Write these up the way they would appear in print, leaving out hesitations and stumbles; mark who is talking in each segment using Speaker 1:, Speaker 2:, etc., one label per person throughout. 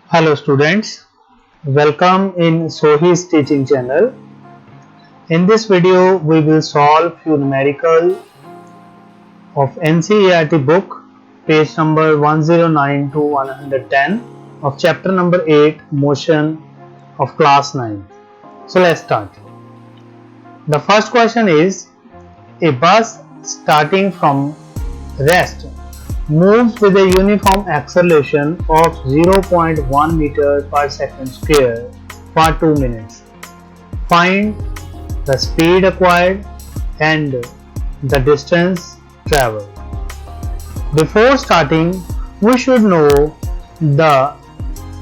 Speaker 1: Hello students, welcome in Sohi's teaching channel. In this video we will solve few numerical of NCERT book page number 109 to 110 of chapter number 8 motion of class 9. So let's start. The first question is, a bus starting from rest moves with a uniform acceleration of 0.1 meter per second square for 2 minutes. Find the speed acquired and the distance traveled. Before starting, we should know the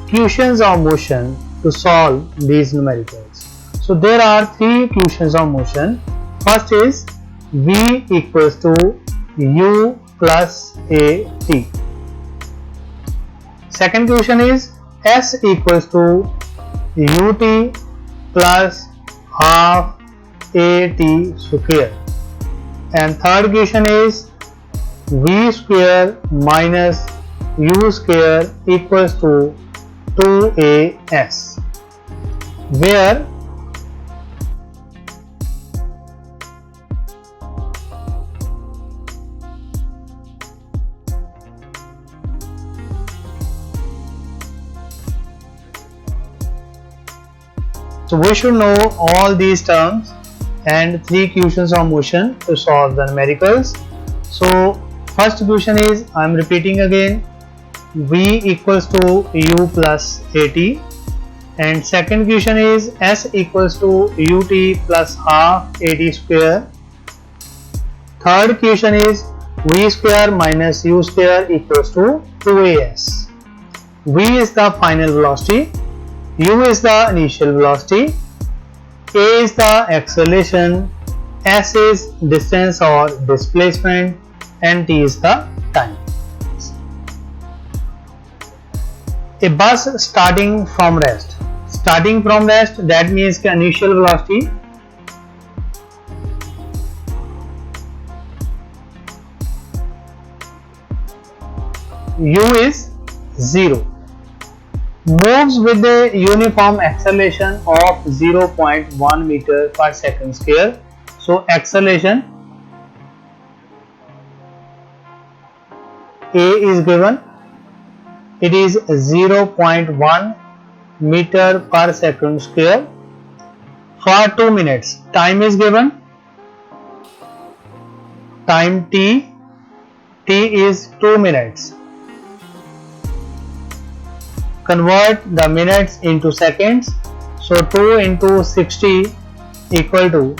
Speaker 1: equations of motion to solve these numericals. So there are three equations of motion. First is V equals to U plus AT. Second equation is S equals to UT plus half AT square. And third equation is V square minus U square equals to 2AS, where so we should know all these terms and three equations of motion to solve the numericals. So first equation is, I am repeating again, V equals to U plus AT, and second equation is S equals to UT plus half AT square. Third equation is V square minus U square equals to 2AS. V is the final velocity, U is the initial velocity, A is the acceleration, S is distance or displacement, and T is the time. A bus starting from rest. Starting from rest, that means the initial velocity U is 0. Moves with a uniform acceleration of 0.1 meter per second square. So acceleration A is given, it is 0.1 meter per second square for 2 minutes. Time is given, time T is 2 minutes. Convert the minutes into seconds. So 2 into 60 equal to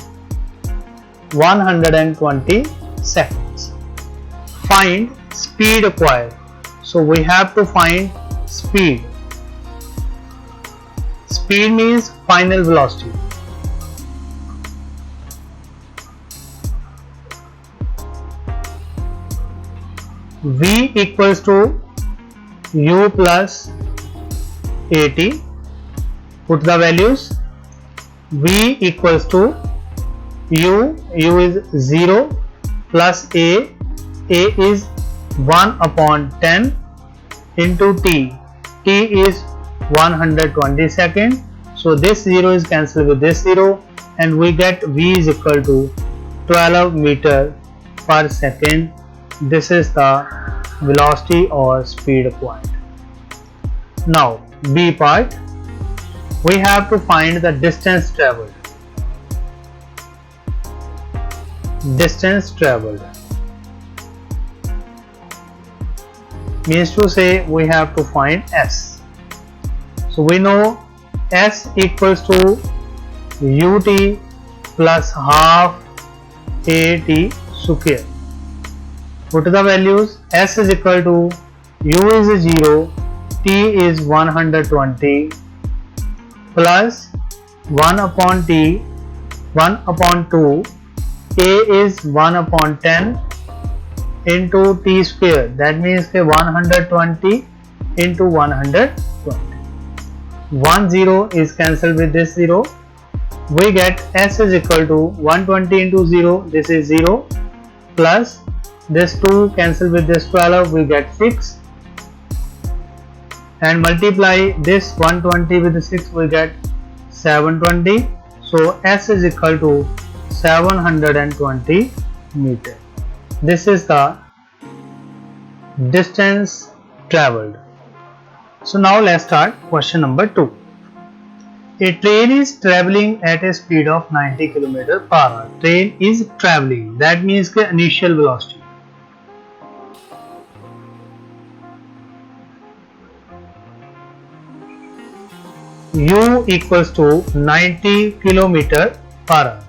Speaker 1: 120 seconds. Find speed acquired. So we have to find speed. Speed means final velocity. V equals to U plus AT. Put the values. V equals to U is 0 plus A is 1 upon 10 into T is 120 seconds. So this 0 is cancelled with this 0 and we get V is equal to 12 meter per second. This is the velocity or speed acquired. Now B part, we have to find the distance traveled. Distance traveled means to say we have to find S. So we know S equals to UT plus half AT square. Put the values. S is equal to U is 0, T is 120 plus 1 upon T 1 upon 2, A is 1 upon 10 into T square, that means 120 into 120. 1 0 is cancelled with this 0. We get S is equal to 120 into 0, this is 0, plus this 2 cancel with this 12, we get 6, and multiply this 120 with 6, we get 720. So S is equal to 720 meter. This is the distance traveled. So now let's start question number 2. A train is traveling at a speed of 90 km per hour. Train is traveling, that means the initial velocity. U equals to 90 km per hour.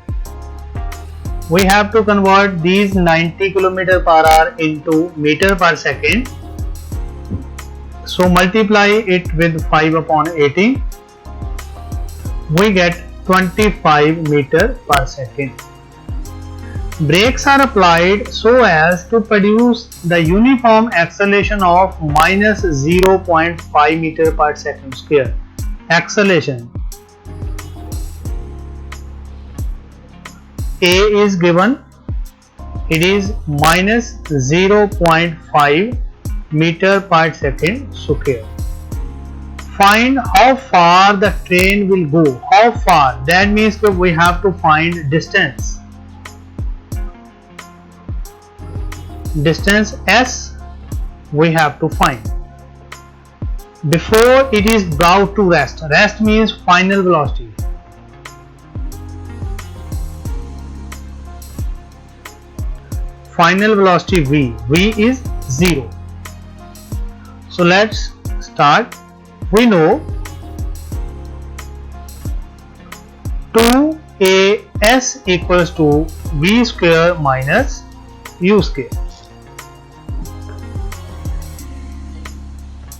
Speaker 1: We have to convert these 90 km per hour into meter per second. So multiply it with 5 upon 80. We get 25 meter per second. Brakes are applied so as to produce the uniform acceleration of minus 0.5 meter per second square. Acceleration A is given, it is minus 0.5 meter per second square. Find how far the train will go. How far? That means that we have to find distance. Distance S we have to find. Before it is brought to rest. Rest means final velocity. Final velocity V. V is 0. So let's start. We know 2as equals to v square minus u square.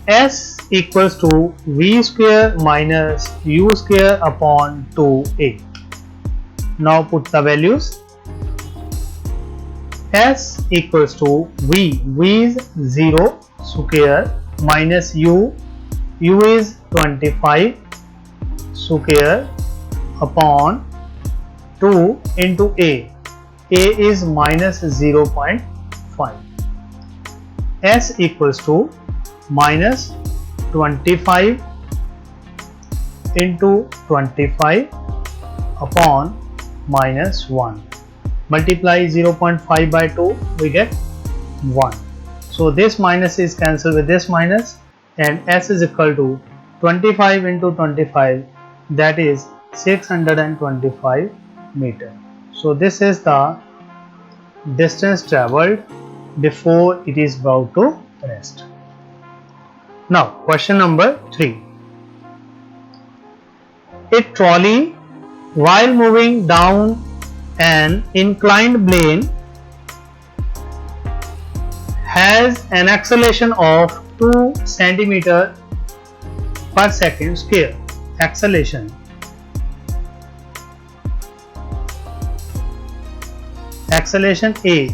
Speaker 1: S equals to v square minus u square upon 2a. Now put the values. S equals to v. V is 0 square minus u. U is 25 square upon 2 into a. A is minus 0.5. S equals to minus 25 into 25 upon minus 1. Multiply 0.5 by 2, we get 1. So this minus is cancelled with this minus, and S is equal to 25 into 25, that is 625 meter. So this is the distance travelled before it is brought to rest. Now question number 3. A trolley while moving down an inclined plane has an acceleration of 2 centimeter per second square. Acceleration. Acceleration A.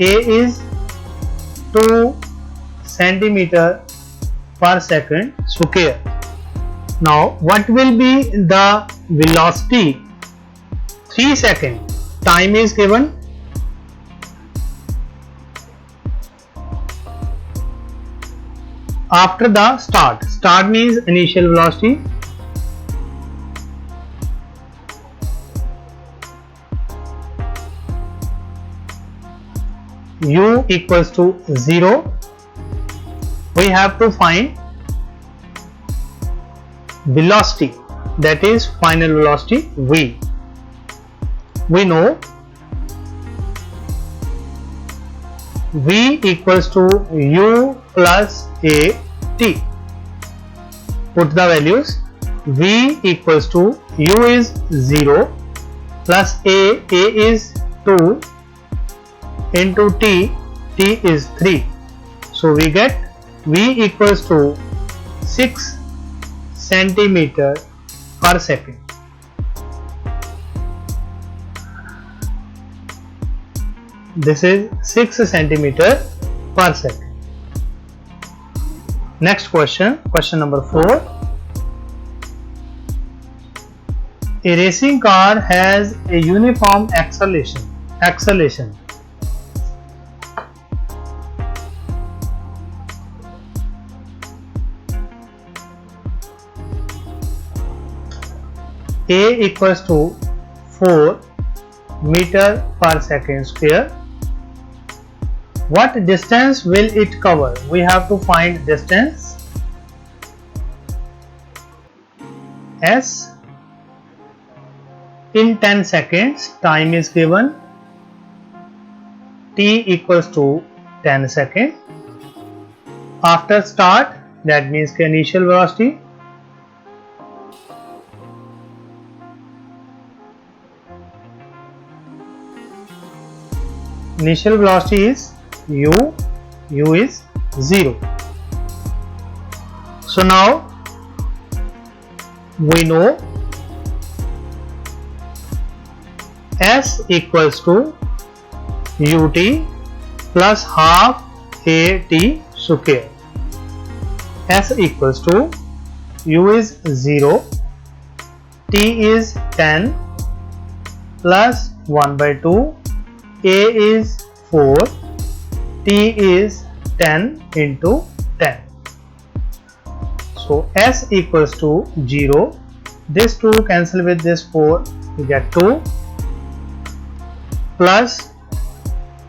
Speaker 1: A is 2 centimeter per second square. Now what will be the velocity? 3 seconds. Time is given. After the start. Start means initial velocity. U equals to 0. We have to find velocity, that is final velocity V. We know V equals to U plus A T. Put the values. V equals to U is 0 plus A is 2 into T is 3. So we get V equals to 6 centimeter per second. This is 6 centimeter per second. Next question, question number 4. A racing car has a uniform acceleration. A equals to 4 meter per second square. What distance will it cover? We have to find distance. S in 10 seconds, time is given. T equals to 10 seconds. After start, that means initial velocity. Initial velocity is u is 0. So now we know S equals to ut plus half at square. S equals to u is 0, t is 10 plus 1 by 2, a is 4, t is 10 into 10. So S equals to 0. This 2 cancel with this 4, we get 2 plus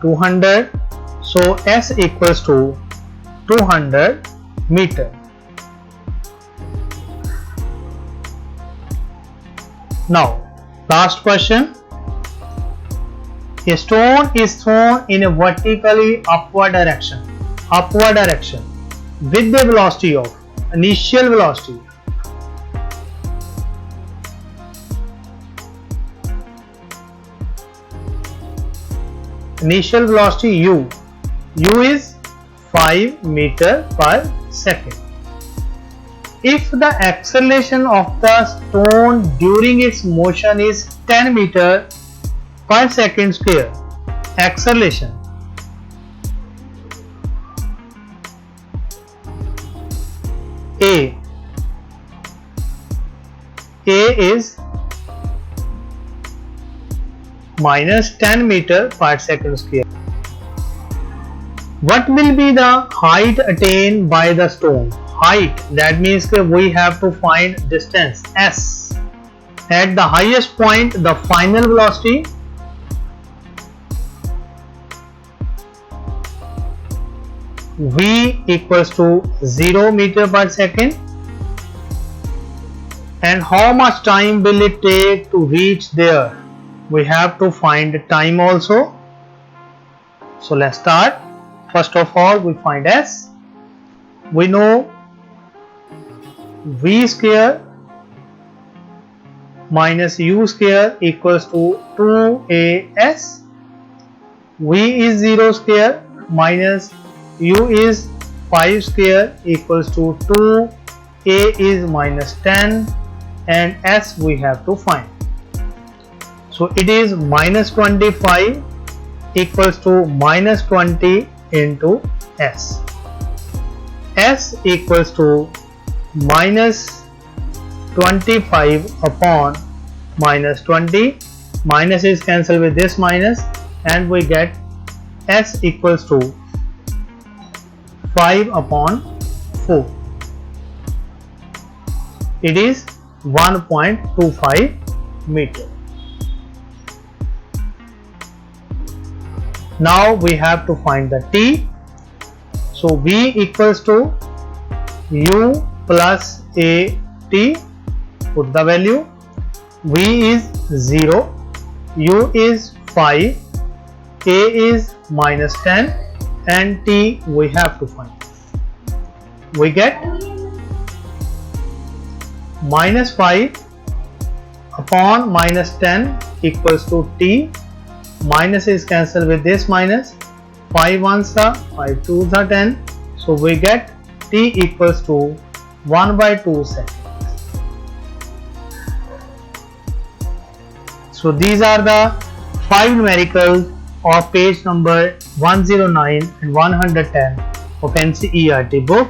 Speaker 1: 200. So S equals to 200 meter. Now last question. A stone is thrown in a vertically upward direction with the velocity of initial velocity u is 5 meter per second. If the acceleration of the stone during its motion is 10 meter per second square, acceleration A is minus 10 meter per second square. What will be the height attained by the stone? Height, that means that we have to find distance S. At the highest point, the final velocity V equals to 0 meter per second. And how much time will it take to reach there? We have to find time also. So let's start. First of all, we find S. We know V square minus U square equals to 2AS. V is 0 square minus U is 5 square equals to 2. A is minus 10 and S we have to find. So it is minus 25 equals to minus 20 into S. S equals to minus 25 upon minus 20. Minus is cancelled with this minus and we get S equals to 5 upon 4. It is 1.25 meter. Now we have to find the T. So V equals to U plus A T. Put the value. V is 0, U is 5, A is minus 10 and T we have to find. We get minus 5 upon minus 10 equals to T. Minus is cancelled with this minus. 5 ones are 5 2s are 10. So we get T equals to 1 by 2 seconds. So these are the 5 numericals of page number 109 and 110 of NCERT book.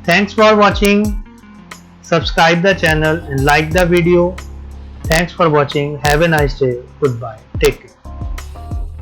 Speaker 1: Thanks for watching. Subscribe the channel and like the video. Thanks for watching. Have a nice day. Goodbye. Take care.